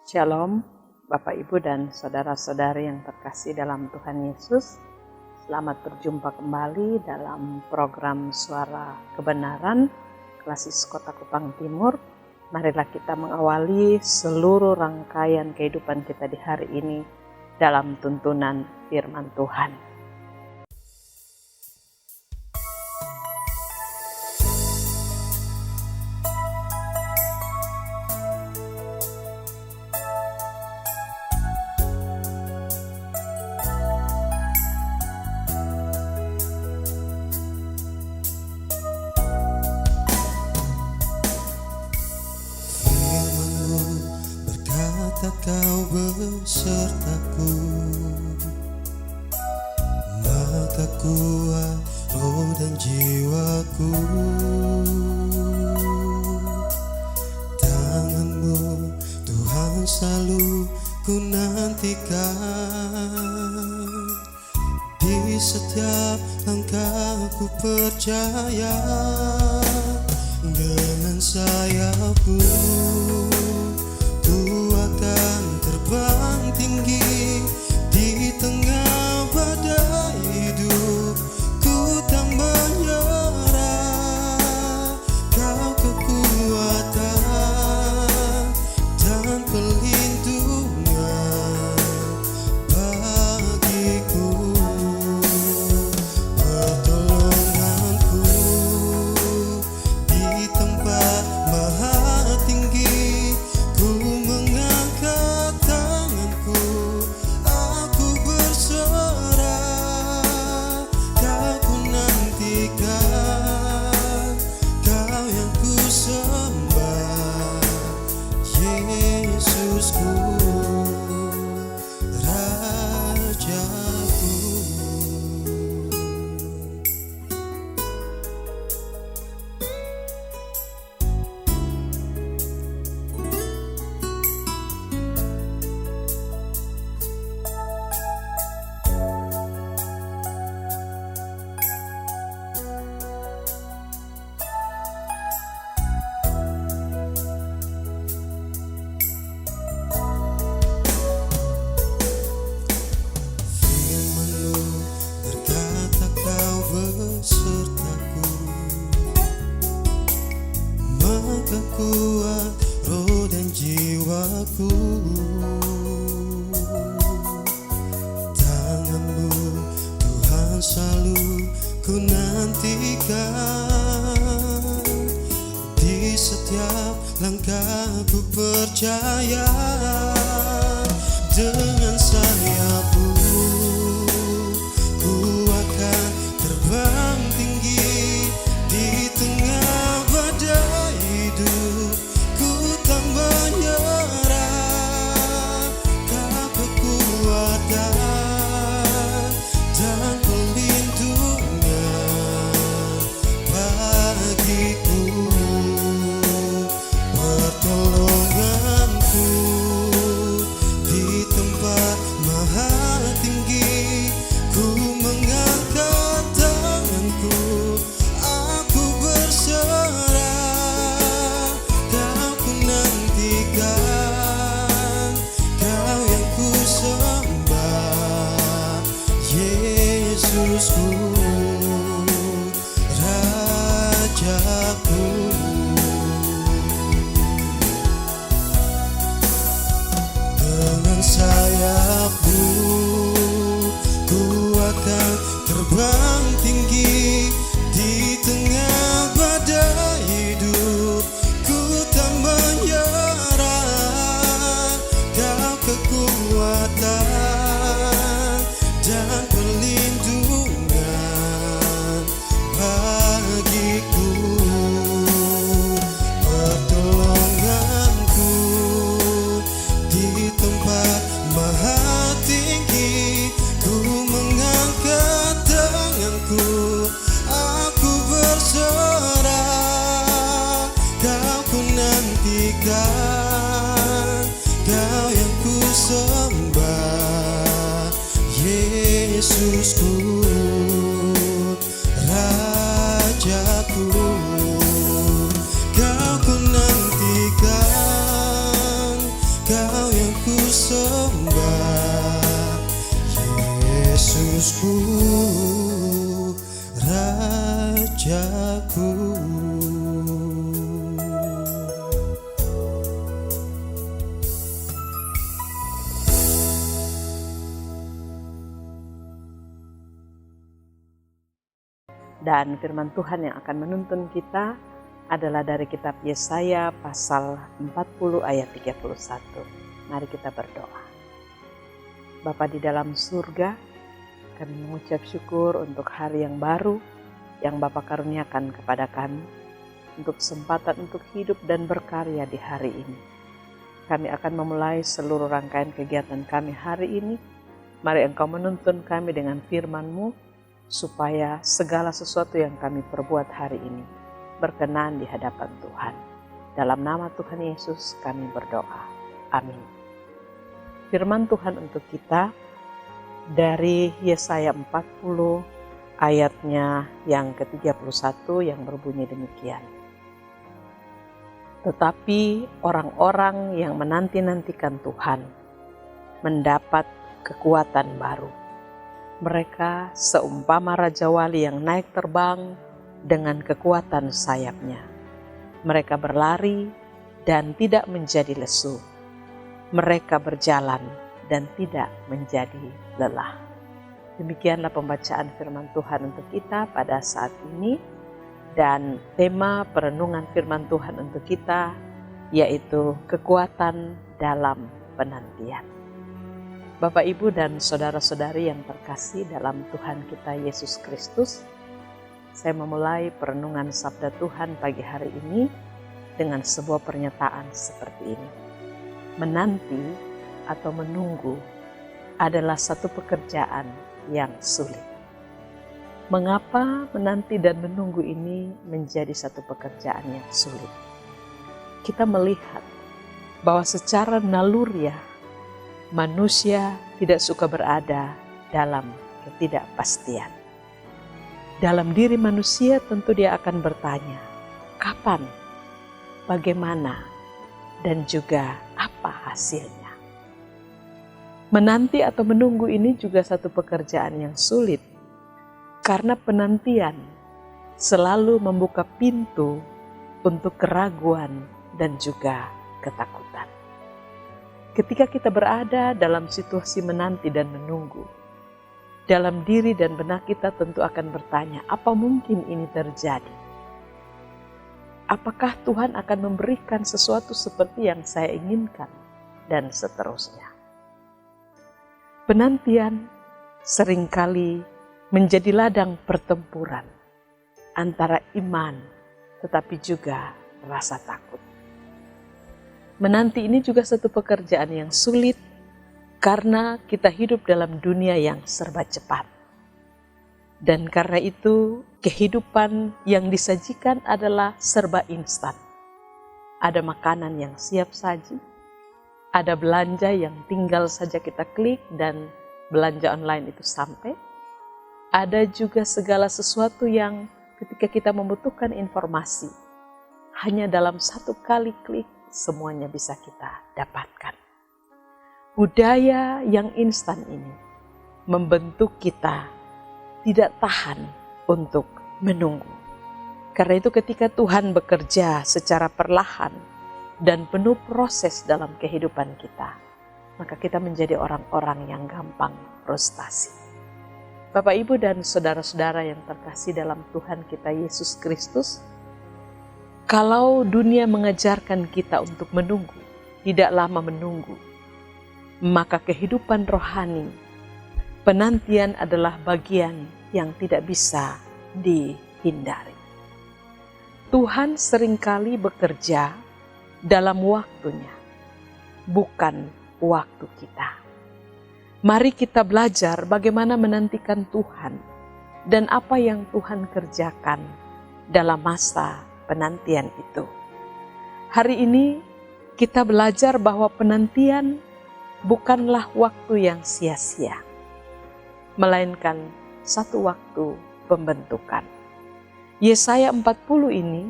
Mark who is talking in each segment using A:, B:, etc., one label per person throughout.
A: Shalom, Bapak Ibu dan saudara-saudari yang terkasih dalam Tuhan Yesus. Selamat berjumpa kembali dalam program Suara Kebenaran Klasis Kota Kupang Timur. Marilah kita mengawali seluruh rangkaian kehidupan kita di hari ini dalam tuntunan firman Tuhan.
B: Kau besertaku, maka kuat roh dan jiwaku. Tangan-Mu Tuhan selalu ku nantikan, di setiap langkah ku percaya. Dengan sayap-Mu ku akan terbang tinggi di tengah badai hidup. Ku tak menyerah, Kau kekuatan dan perlindungan bagiku. Pertolonganku di tempat maha tinggi. Ku mengangkat tanganku, aku berserah. Kau ku nantikan, Kau yang ku sembah, Yesusku, Rajaku. Besertaku, maka kuat roh dan jiwaku. Tangan-Mu Tuhan selalu ku nantikan, di setiap langkah ku percaya. Dengan sayap-Mu ku akan terbang tinggi di tengah badai hidup. Ku tak menyerah, Kau kekuatan dan perlindungan bagiku. Pertolonganku di tempat sembah Yesusku, Rajaku.
A: Dan firman Tuhan yang akan menuntun kita adalah dari kitab Yesaya pasal 40 ayat 31. Mari kita berdoa. Bapa di dalam surga, kami mengucap syukur untuk hari yang baru yang Bapa karuniakan kepada kami, untuk kesempatan untuk hidup dan berkarya di hari ini. Kami akan memulai seluruh rangkaian kegiatan kami hari ini. Mari Engkau menuntun kami dengan firman-Mu, supaya segala sesuatu yang kami perbuat hari ini berkenan di hadapan Tuhan. Dalam nama Tuhan Yesus kami berdoa. Amin. Firman Tuhan untuk kita dari Yesaya 40 ayatnya yang ke-31 yang berbunyi demikian. Tetapi orang-orang yang menanti-nantikan Tuhan mendapat kekuatan baru. Mereka seumpama Raja Wali yang naik terbang dengan kekuatan sayapnya. Mereka berlari dan tidak menjadi lesu. Mereka berjalan dan tidak menjadi lelah. Demikianlah pembacaan firman Tuhan untuk kita pada saat ini. Dan tema perenungan firman Tuhan untuk kita yaitu kekuatan dalam penantian. Bapak, Ibu, dan saudara-saudari yang terkasih dalam Tuhan kita Yesus Kristus, saya memulai perenungan Sabda Tuhan pagi hari ini dengan sebuah pernyataan seperti ini. Menanti atau menunggu adalah satu pekerjaan yang sulit. Mengapa menanti dan menunggu ini menjadi satu pekerjaan yang sulit? Kita melihat bahwa secara naluriah manusia tidak suka berada dalam ketidakpastian. Dalam diri manusia tentu dia akan bertanya, kapan, bagaimana, dan juga apa hasilnya. Menanti atau menunggu ini juga satu pekerjaan yang sulit, karena penantian selalu membuka pintu untuk keraguan dan juga ketakutan. Ketika kita berada dalam situasi menanti dan menunggu, dalam diri dan benak kita tentu akan bertanya, apa mungkin ini terjadi? Apakah Tuhan akan memberikan sesuatu seperti yang saya inginkan? Dan seterusnya. Penantian seringkali menjadi ladang pertempuran antara iman tetapi juga rasa takut. Menanti ini juga satu pekerjaan yang sulit karena kita hidup dalam dunia yang serba cepat. Dan karena itu kehidupan yang disajikan adalah serba instan. Ada makanan yang siap saji, ada belanja yang tinggal saja kita klik dan belanja online itu sampai. Ada juga segala sesuatu yang ketika kita membutuhkan informasi, hanya dalam satu kali klik semuanya bisa kita dapatkan. Budaya yang instan ini membentuk kita tidak tahan untuk menunggu. Karena itu ketika Tuhan bekerja secara perlahan dan penuh proses dalam kehidupan kita, maka kita menjadi orang-orang yang gampang frustasi. Bapak, Ibu, dan saudara-saudara yang terkasih dalam Tuhan kita Yesus Kristus, kalau dunia mengajarkan kita untuk menunggu, tidak lama menunggu, maka kehidupan rohani, penantian adalah bagian yang tidak bisa dihindari. Tuhan seringkali bekerja dalam waktunya, bukan waktu kita. Mari kita belajar bagaimana menantikan Tuhan dan apa yang Tuhan kerjakan dalam masa penantian itu. Hari ini kita belajar bahwa penantian bukanlah waktu yang sia-sia, melainkan satu waktu pembentukan. Yesaya 40 ini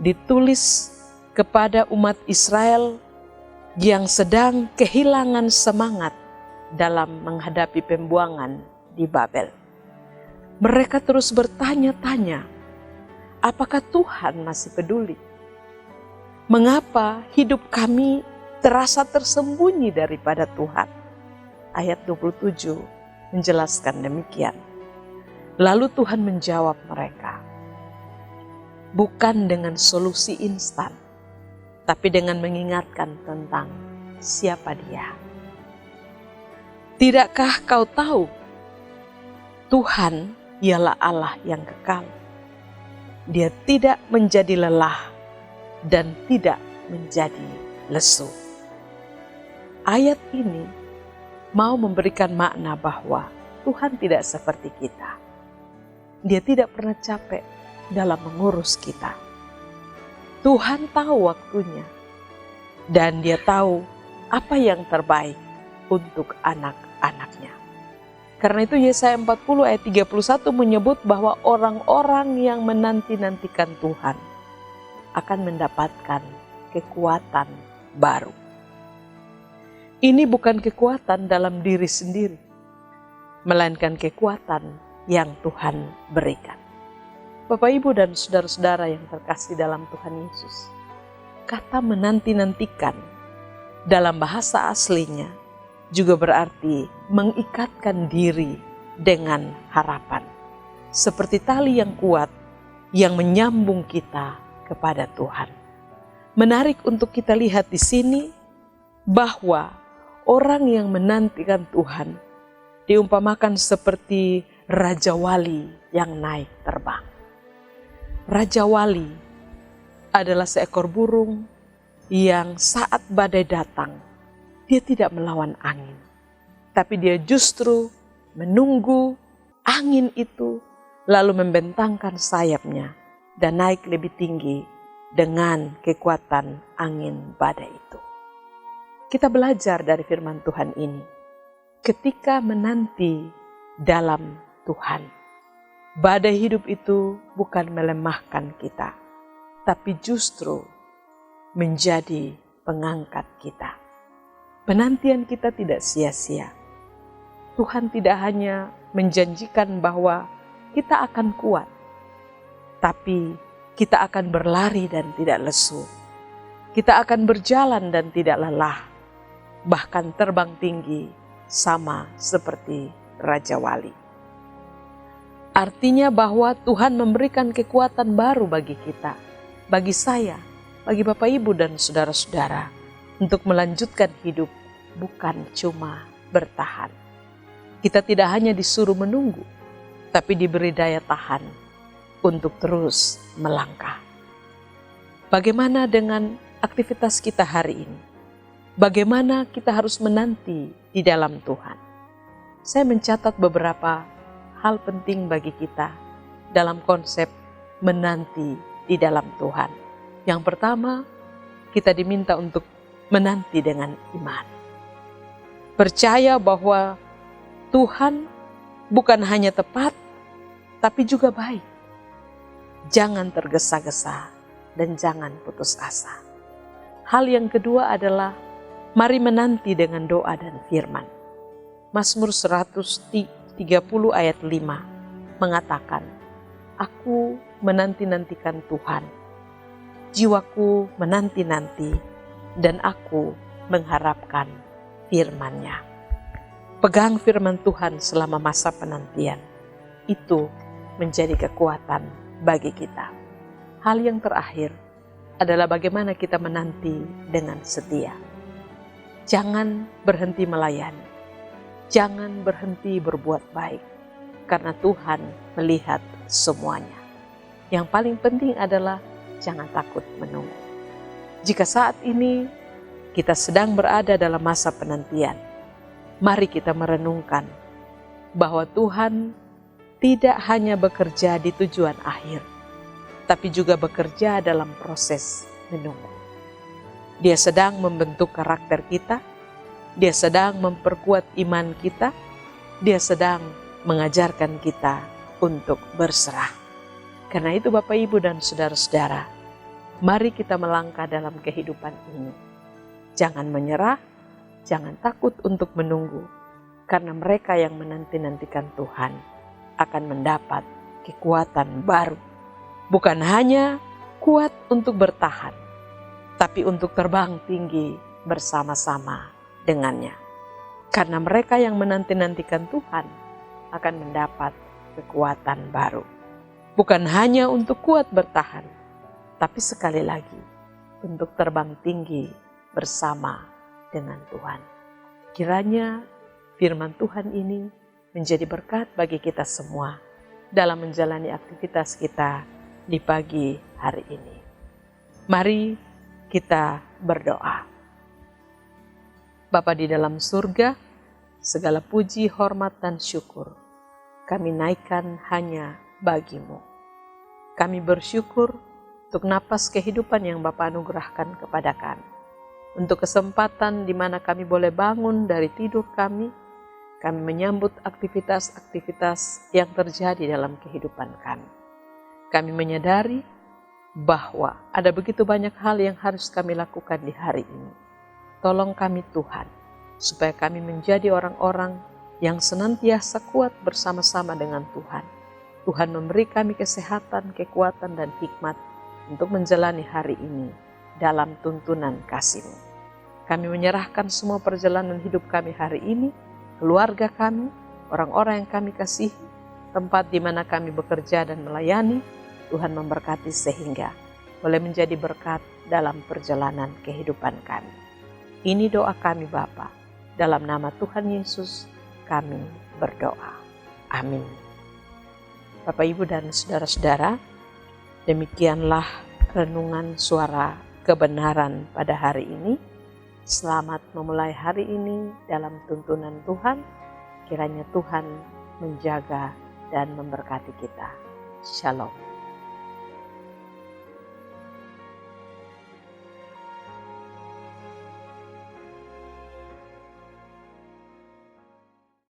A: ditulis kepada umat Israel yang sedang kehilangan semangat dalam menghadapi pembuangan di Babel. Mereka terus bertanya-tanya, apakah Tuhan masih peduli? Mengapa hidup kami terasa tersembunyi daripada Tuhan? Ayat 27 menjelaskan demikian. Lalu Tuhan menjawab mereka, bukan dengan solusi instan, tapi dengan mengingatkan tentang siapa Dia. Tidakkah kau tahu, Tuhan ialah Allah yang kekal. Dia tidak menjadi lelah dan tidak menjadi lesu. Ayat ini mau memberikan makna bahwa Tuhan tidak seperti kita. Dia tidak pernah capek dalam mengurus kita. Tuhan tahu waktunya dan Dia tahu apa yang terbaik untuk anak-anaknya. Karena itu Yesaya 40 ayat 31 menyebut bahwa orang-orang yang menanti-nantikan Tuhan akan mendapatkan kekuatan baru. Ini bukan kekuatan dalam diri sendiri, melainkan kekuatan yang Tuhan berikan. Bapak, Ibu, dan saudara-saudara yang terkasih dalam Tuhan Yesus, kata menanti-nantikan dalam bahasa aslinya juga berarti mengikatkan diri dengan harapan. Seperti tali yang kuat yang menyambung kita kepada Tuhan. Menarik untuk kita lihat di sini bahwa orang yang menantikan Tuhan diumpamakan seperti Raja Wali yang naik terbang. Raja Wali adalah seekor burung yang saat badai datang, dia tidak melawan angin, tapi dia justru menunggu angin itu lalu membentangkan sayapnya dan naik lebih tinggi dengan kekuatan angin badai itu. Kita belajar dari firman Tuhan ini, ketika menanti dalam Tuhan, badai hidup itu bukan melemahkan kita, tapi justru menjadi pengangkat kita. Penantian kita tidak sia-sia. Tuhan tidak hanya menjanjikan bahwa kita akan kuat, tapi kita akan berlari dan tidak lesu. Kita akan berjalan dan tidak lelah, bahkan terbang tinggi sama seperti Raja Wali. Artinya bahwa Tuhan memberikan kekuatan baru bagi kita, bagi saya, bagi Bapak, Ibu, dan saudara-saudara, untuk melanjutkan hidup, bukan cuma bertahan. Kita tidak hanya disuruh menunggu, tapi diberi daya tahan untuk terus melangkah. Bagaimana dengan aktivitas kita hari ini? Bagaimana kita harus menanti di dalam Tuhan? Saya mencatat beberapa hal penting bagi kita dalam konsep menanti di dalam Tuhan. Yang pertama, kita diminta untuk menanti dengan iman. Percaya bahwa Tuhan bukan hanya tepat, tapi juga baik. Jangan tergesa-gesa dan jangan putus asa. Hal yang kedua adalah mari menanti dengan doa dan firman. Mazmur 130 ayat 5 mengatakan, aku menanti-nantikan Tuhan. Jiwaku menanti-nanti dan aku mengharapkan firman-Nya. Pegang firman Tuhan selama masa penantian. Itu menjadi kekuatan bagi kita. Hal yang terakhir adalah bagaimana kita menanti dengan setia. Jangan berhenti melayani. Jangan berhenti berbuat baik. Karena Tuhan melihat semuanya. Yang paling penting adalah jangan takut menunggu. Jika saat ini kita sedang berada dalam masa penantian, mari kita merenungkan bahwa Tuhan tidak hanya bekerja di tujuan akhir, tapi juga bekerja dalam proses menunggu. Dia sedang membentuk karakter kita, Dia sedang memperkuat iman kita, Dia sedang mengajarkan kita untuk berserah. Karena itu Bapak, Ibu, dan saudara-saudara, mari kita melangkah dalam kehidupan ini Jangan menyerah, jangan takut untuk menunggu, karena mereka yang menanti-nantikan Tuhan akan mendapat kekuatan baru. Bukan hanya kuat untuk bertahan, tapi untuk terbang tinggi bersama-sama dengannya. Karena mereka yang menanti-nantikan Tuhan akan mendapat kekuatan baru. Bukan hanya untuk kuat bertahan, tapi sekali lagi untuk terbang tinggi bersama dengan Tuhan. Kiranya firman Tuhan ini menjadi berkat bagi kita semua dalam menjalani aktivitas kita di pagi hari ini. Mari kita berdoa. Bapa di dalam surga, segala puji, hormat, dan syukur kami naikkan hanya bagi-Mu. Kami bersyukur untuk napas kehidupan yang Bapa anugerahkan kepada kami. Untuk kesempatan di mana kami boleh bangun dari tidur kami menyambut aktivitas-aktivitas yang terjadi dalam kehidupan kami. Kami menyadari bahwa ada begitu banyak hal yang harus kami lakukan di hari ini. Tolong kami Tuhan, supaya kami menjadi orang-orang yang senantiasa kuat bersama-sama dengan Tuhan. Tuhan memberi kami kesehatan, kekuatan, dan hikmat untuk menjalani hari ini dalam tuntunan kasih-Mu. Kami menyerahkan semua perjalanan hidup kami hari ini, keluarga kami, orang-orang yang kami kasihi, tempat di mana kami bekerja dan melayani. Tuhan memberkati sehingga boleh menjadi berkat dalam perjalanan kehidupan kami. Ini doa kami Bapa, dalam nama Tuhan Yesus kami berdoa. Amin. Bapak, Ibu, dan saudara-saudara, demikianlah renungan suara kebenaran pada hari ini. Selamat memulai hari ini dalam tuntunan Tuhan. Kiranya Tuhan menjaga dan memberkati kita. Shalom.